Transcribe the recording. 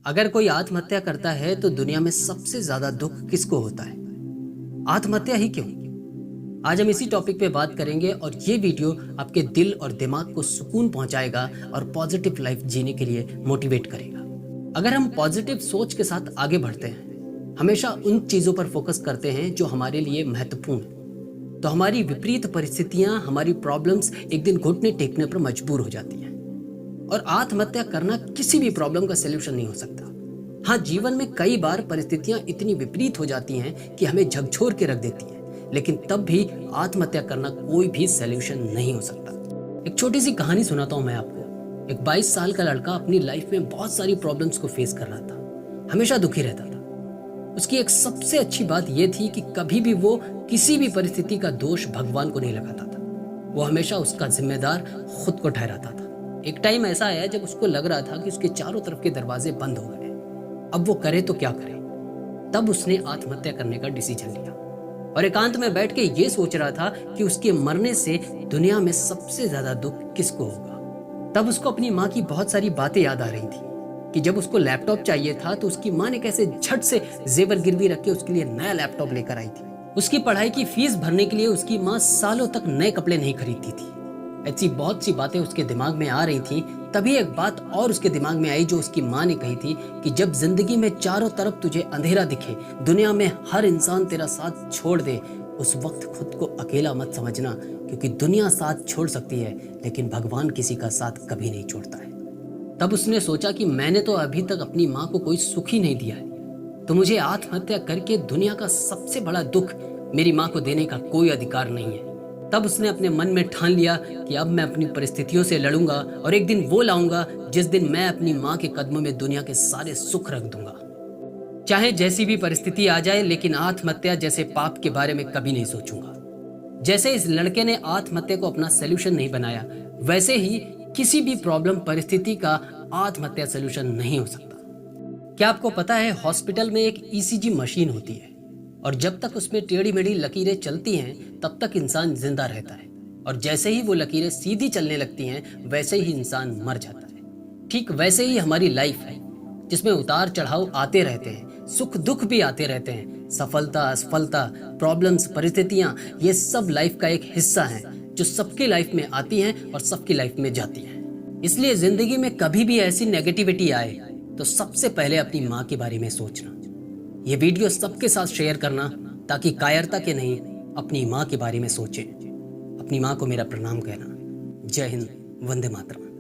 अगर कोई आत्महत्या करता है तो दुनिया में सबसे ज्यादा दुख किसको होता है? आत्महत्या ही क्यों? आज हम इसी टॉपिक पे बात करेंगे और ये वीडियो आपके दिल और दिमाग को सुकून पहुंचाएगा और पॉजिटिव लाइफ जीने के लिए मोटिवेट करेगा। अगर हम पॉजिटिव सोच के साथ आगे बढ़ते हैं, हमेशा उन चीजों पर फोकस करते हैं जो हमारे लिए महत्वपूर्ण है, तो हमारी विपरीत परिस्थितियां, हमारी प्रॉब्लम्स एक दिन घुटने टेकने पर मजबूर हो जाती हैं। और आत्महत्या करना किसी भी प्रॉब्लम का सलूशन नहीं हो सकता। हाँ, जीवन में कई बार परिस्थितियां इतनी विपरीत हो जाती हैं कि हमें झकझोर के रख देती हैं, लेकिन तब भी आत्महत्या करना कोई भी सलूशन नहीं हो सकता। एक छोटी सी कहानी सुनाता हूं मैं आपको। एक 22 साल का लड़का अपनी लाइफ में बहुत सारी प्रॉब्लम्स को फेस कर रहा था, हमेशा दुखी रहता था। उसकी एक सबसे अच्छी बात यह थी कि कभी भी वो किसी भी परिस्थिति का दोष भगवान को नहीं लगाता था। वो हमेशा उसका जिम्मेदार खुद को ठहराता था। एक टाइम ऐसा आया जब उसको लग रहा था कि उसके चारों तरफ के दरवाजे बंद हो गए। अब वो करे तो क्या करे? तब उसने आत्महत्या करने का डिसीजन लिया और एकांत में बैठ के ये सोच रहा था कि उसके मरने से दुनिया में सबसे ज्यादा दुख किसको होगा। तब उसको अपनी माँ की बहुत सारी बातें याद आ रही थी कि जब उसको लैपटॉप चाहिए था तो उसकी माँ ने कैसे झट से जेवर गिरवी रख के उसके लिए नया लैपटॉप लेकर आई थी। उसकी पढ़ाई की फीस भरने के लिए उसकी माँ सालों तक नए कपड़े नहीं खरीदती थी। ऐसी बहुत सी बातें उसके दिमाग में आ रही थी। तभी एक बात और उसके दिमाग में आई जो उसकी माँ ने कही थी कि जब जिंदगी में चारों तरफ तुझे अंधेरा दिखे, दुनिया में हर इंसान तेरा साथ छोड़ दे, उस वक्त खुद को अकेला मत समझना, क्योंकि दुनिया साथ छोड़ सकती है लेकिन भगवान किसी का साथ कभी नहीं छोड़ता है। तब उसने सोचा कि मैंने तो अभी तक अपनी माँ को कोई सुख ही नहीं दिया है, तो मुझे आत्महत्या करके दुनिया का सबसे बड़ा दुख मेरी माँ को देने का कोई अधिकार नहीं है। तब उसने अपने मन में ठान लिया कि अब मैं अपनी परिस्थितियों से लड़ूंगा और एक दिन वो लाऊंगा जिस दिन मैं अपनी माँ के कदमों में दुनिया के सारे सुख रख दूंगा, चाहे जैसी भी परिस्थिति आ जाए। लेकिन आत्महत्या जैसे पाप के बारे में कभी नहीं सोचूंगा। जैसे इस लड़के ने आत्महत्या को अपना सोल्यूशन नहीं बनाया, वैसे ही किसी भी प्रॉब्लम परिस्थिति का आत्महत्या सोल्यूशन नहीं हो सकता। क्या आपको पता है, हॉस्पिटल में एक ईसीजी मशीन होती है और जब तक उसमें टेढ़ी मेढ़ी लकीरें चलती हैं तब तक इंसान जिंदा रहता है, और जैसे ही वो लकीरें सीधी चलने लगती हैं वैसे ही इंसान मर जाता है। ठीक वैसे ही हमारी लाइफ है, जिसमें उतार चढ़ाव आते रहते हैं, सुख दुख भी आते रहते हैं, सफलता असफलता, प्रॉब्लम्स, परिस्थितियां, ये सब लाइफ का एक हिस्सा है जो सबकी लाइफ में आती हैं और सबकी लाइफ में जाती हैं। इसलिए जिंदगी में कभी भी ऐसी नेगेटिविटी आए तो सबसे पहले अपनी माँ के बारे में सोचना। ये वीडियो सबके साथ शेयर करना ताकि कायरता के नहीं, अपनी माँ के बारे में सोचें। अपनी माँ को मेरा प्रणाम कहना। जय हिंद, वंदे मातरम।